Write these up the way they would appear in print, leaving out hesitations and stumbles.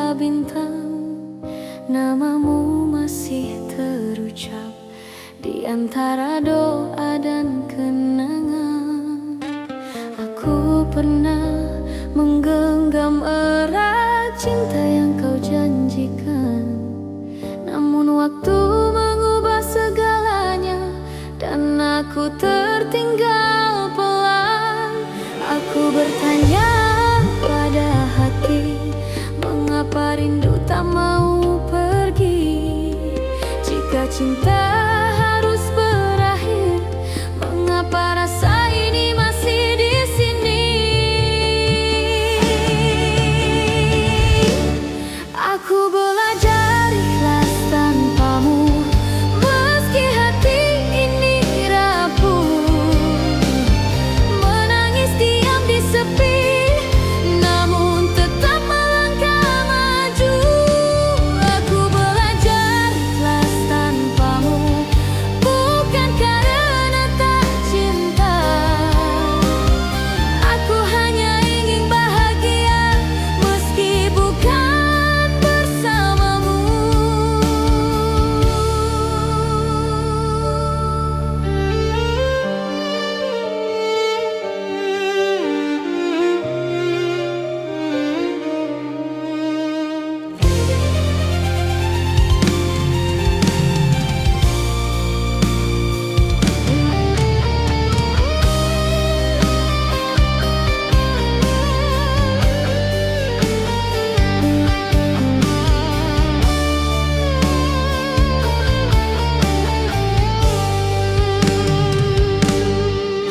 tanpa bintang, namamu masih terucap di antara doa dan kenangan. Aku pernah menggenggam erat cinta yang kau janjikan, namun waktu mengubah segalanya dan aku tertinggal pelan. Aku bertanya pada hati, mengapa rindu tak mau pergi? Jika cinta harus berakhir, mengapa rasa ini masih di sini? Aku belajar ikhlas tanpamu, meski hati ini rapuh. Menangis diam di sepi, namun tetap melangkah maju. Aku belajar ikhlas tanpamu, bukan karena tak cinta. Aku hanya ingin bahagia, meski bukan bersamamu.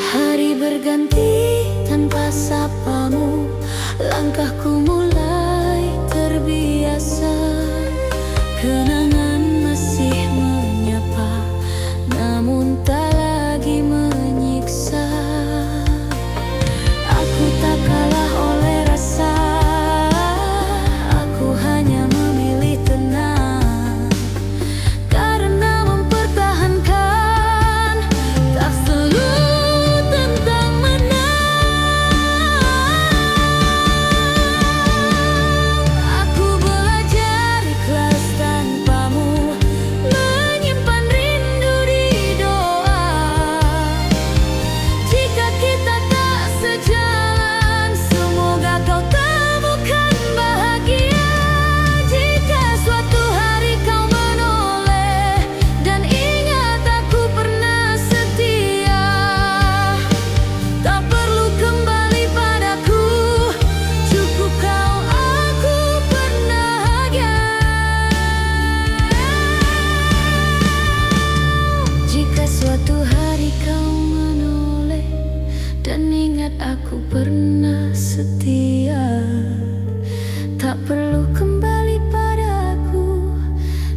Hari berganti tanpa sapamu, langkahku mulai terbiasa. Kenangan masih menyapa, namun tak lagi menyiksa. Aku tak kalah oleh rasa, aku hanya memilih tenang. Karena mempertahankan tak selalu tentang menang. Aku belajar ikhlas tanpamu, menyimpan rindu di doa. Jika kita tak sejalan, semoga kau temukan bahagia. Jika suatu hari kau menoleh dan ingat aku pernah setia, tak perlu kembali padaku, cukup kau aku bahagia. Jika suatu hari kau menoleh dan ingat aku pernah setia, tak perlu kembali padaku,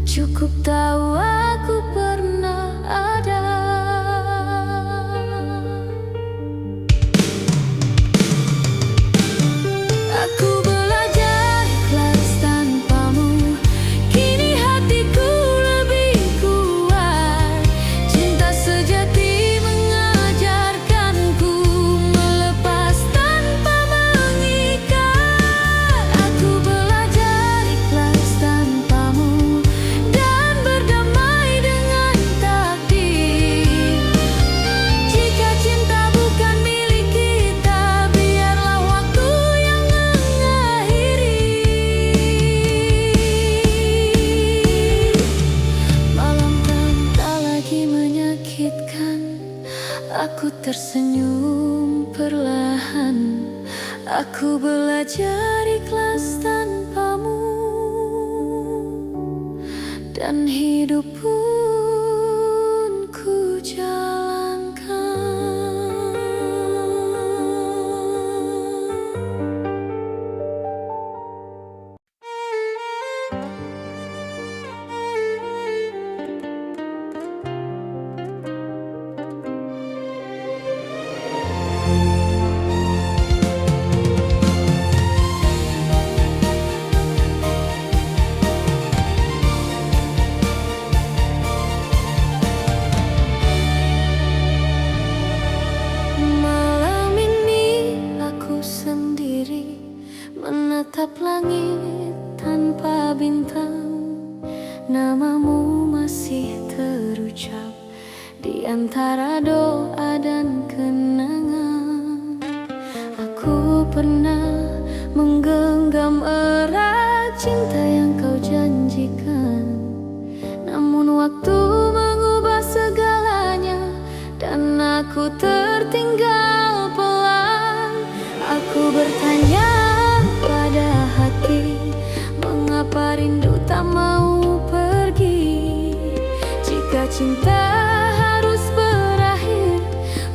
cukup tahu aku pernah ada. Aku belajar ikhlas tanpamu, kini hatiku lebih kuat. Cinta sejati mengajarkanku melepas tanpa mengikat. Aku belajar ikhlas tanpamu dan berdamai dengan takdir. Jika cinta bukan milik kita, biarlah waktu yang mengakhiri. Malam tak lagi menyakitkan, aku tersenyum perlahan. Aku belajar ikhlas tanpamu, dan hidup pun ku jalankan. Menatap langit tanpa bintang, namamu masih terucap di antara doa dan kenangan. Aku pernah menggenggam erat cinta yang kau janjikan, namun waktu mengubah segalanya dan aku tertinggal pelan. Aku bertanya pada hati, mengapa rindu tak mau pergi? Jika cinta harus berakhir,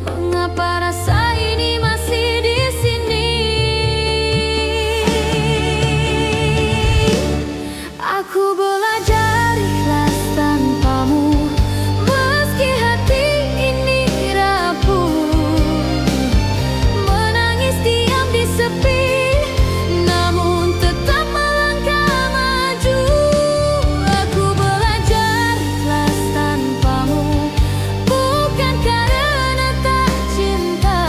mengapa rasa ini masih di sini? Aku belajar ikhlas tanpamu, meski hati ini rapuh. Menangis diam di sepi, namun tetap melangkah maju. Aku belajar ikhlas tanpamu, bukan karena tak cinta.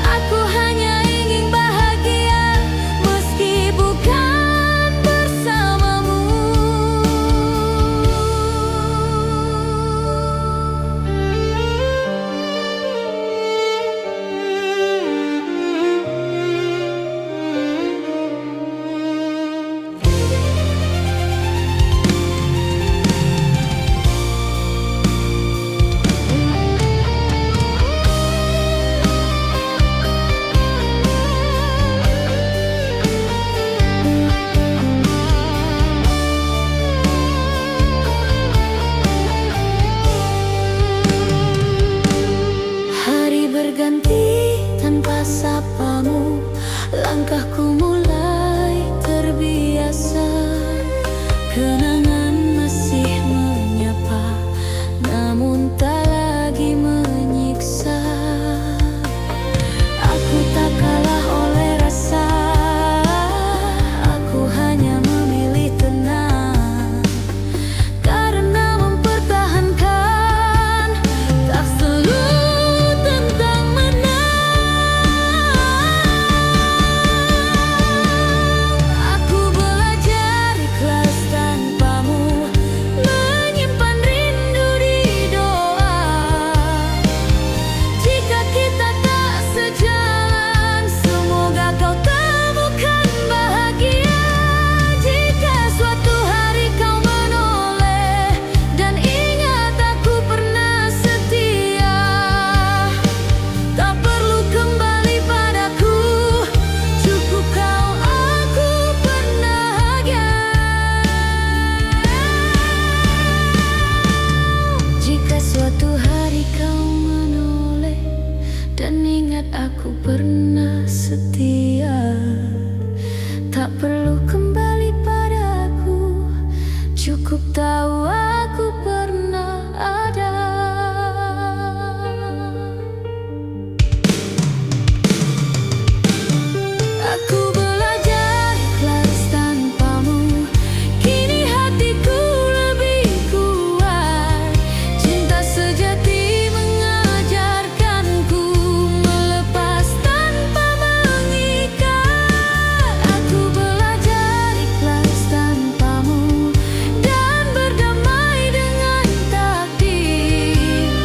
Aku hanya ingin bahagia, meski bukan bersamamu. Hari berganti tanpa sapamu, langkahku mulai terbiasa. Kenangan masih menyapa, namun tak lagi menyiksa. Aku tak kalah oleh rasa, aku hanya memilih tenang. Karena mempertahankan tak selalu tentang menang. Aku belajar ikhlas tanpamu, menyimpan rindu di doa. Jika kita tak sejalan, semoga kau temukan bahagia. Jika suatu hari kau menoleh dan ingat aku pernah setia, tak perlu kembali padaku, cukup kau aku bahagia. Jika suatu hari kau menoleh dan ingat aku pernah setia, tak perlu kembali padaku, cukup tahu aku pernah ada. Aku belajar ikhlas tanpamu, kini hatiku lebih kuat. Cinta sejati mengajarkanku melepas tanpa mengikat. Aku belajar ikhlas tanpamu dan berdamai dengan takdir.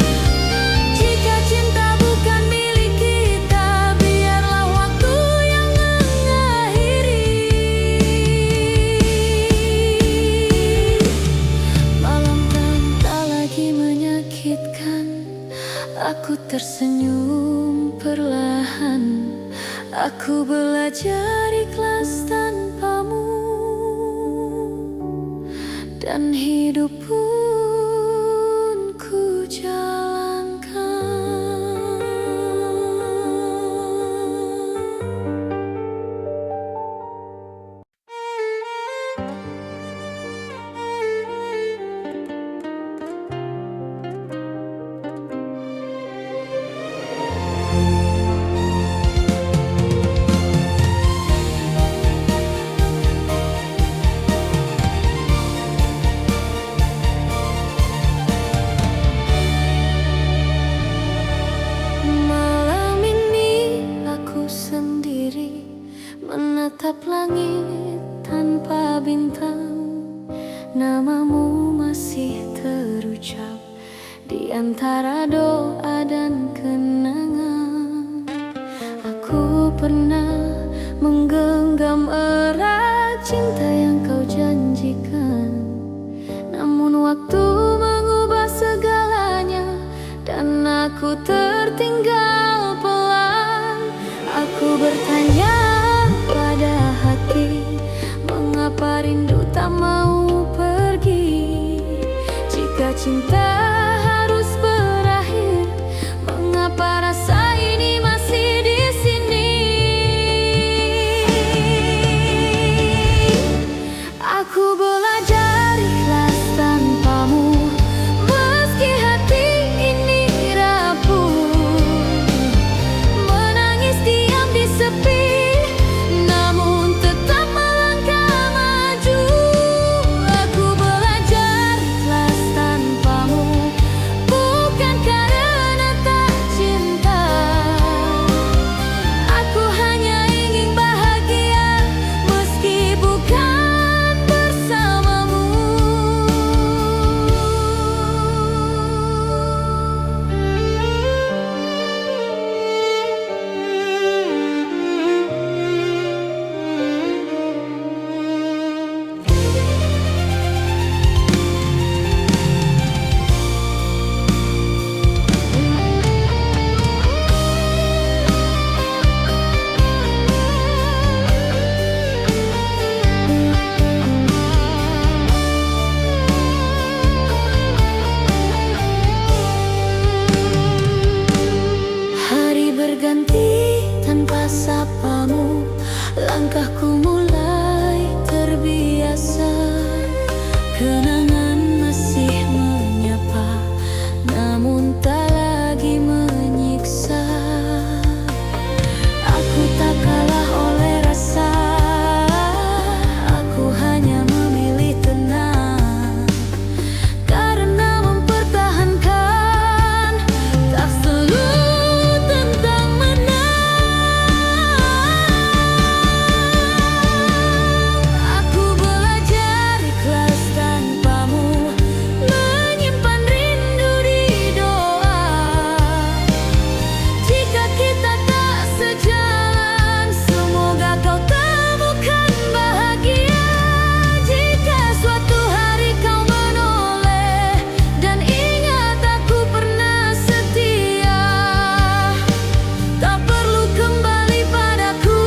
Jika cinta bukan milik kita, biarlah waktu yang mengakhiri. Malam tak lagi menyakitkan, aku tersenyum perlahan. Aku belajar ikhlas tanpamu, dan hidup pun ku jalankan. Atap langit tanpa bintang, namamu masih terucap di antara doa dan kenangan. Aku pernah menggenggam erat cinta yang kau janjikan, namun waktu mengubah segalanya dan aku tertinggal pelan. Aku bertanya pada hati, mengapa rindu tak mau pergi? Jika cinta harus berakhir, mengapa rasa ini masih di sini? Aku belajar ikhlas tanpamu, meski hati ini rapuh. Menangis diam di sepi, namun tetap melangkah maju. Aku belajar ikhlas tanpamu, bukan karena tak cinta. Aku hanya ingin bahagia, meski bukan bersamamu. Hari berganti tanpa sapamu, langkahku mulai terbiasa. Kenangan masih menyapa, namun tak lagi menyiksa. Aku tak kalah oleh rasa, aku hanya memilih tenang. Karena mempertahankan tak selalu tentang menang. Aku belajar ikhlas tanpamu, menyimpan rindu di doa. Jika kita tak sejalan, semoga kau temukan bahagia. Jika suatu hari kau menoleh dan ingat aku pernah setia, tak perlu kembali padaku,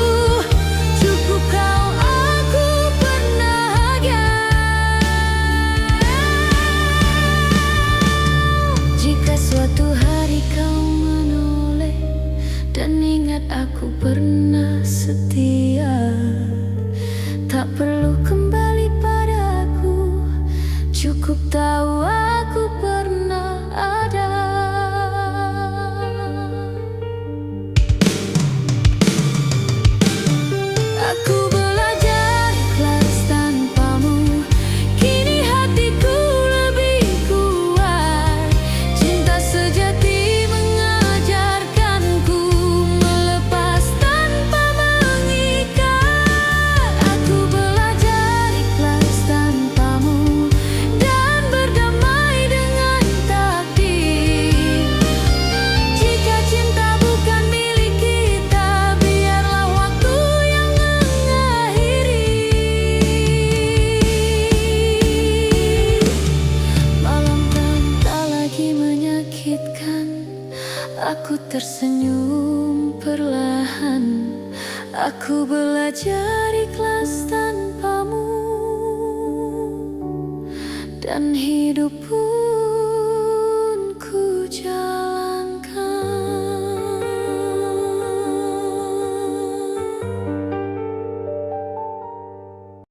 cukup kau aku bahagia. Jika suatu hari kau menoleh dan ingat aku pernah setia, tak perlu kembali padaku, cukup tahu aku pernah ada. Aku belajar ikhlas tanpamu, kini hatiku lebih kuat. Cinta sejati mengajarkanku melepas tanpa mengikat. Aku belajar ikhlas tanpamu dan berdamai dengan takdir. Jika cinta bukan milik kita, biarlah waktu yang mengakhiri. Malam tak lagi menyakitkan, aku tersenyum perlahan. Aku belajar ikhlas tanpamu, dan hidupku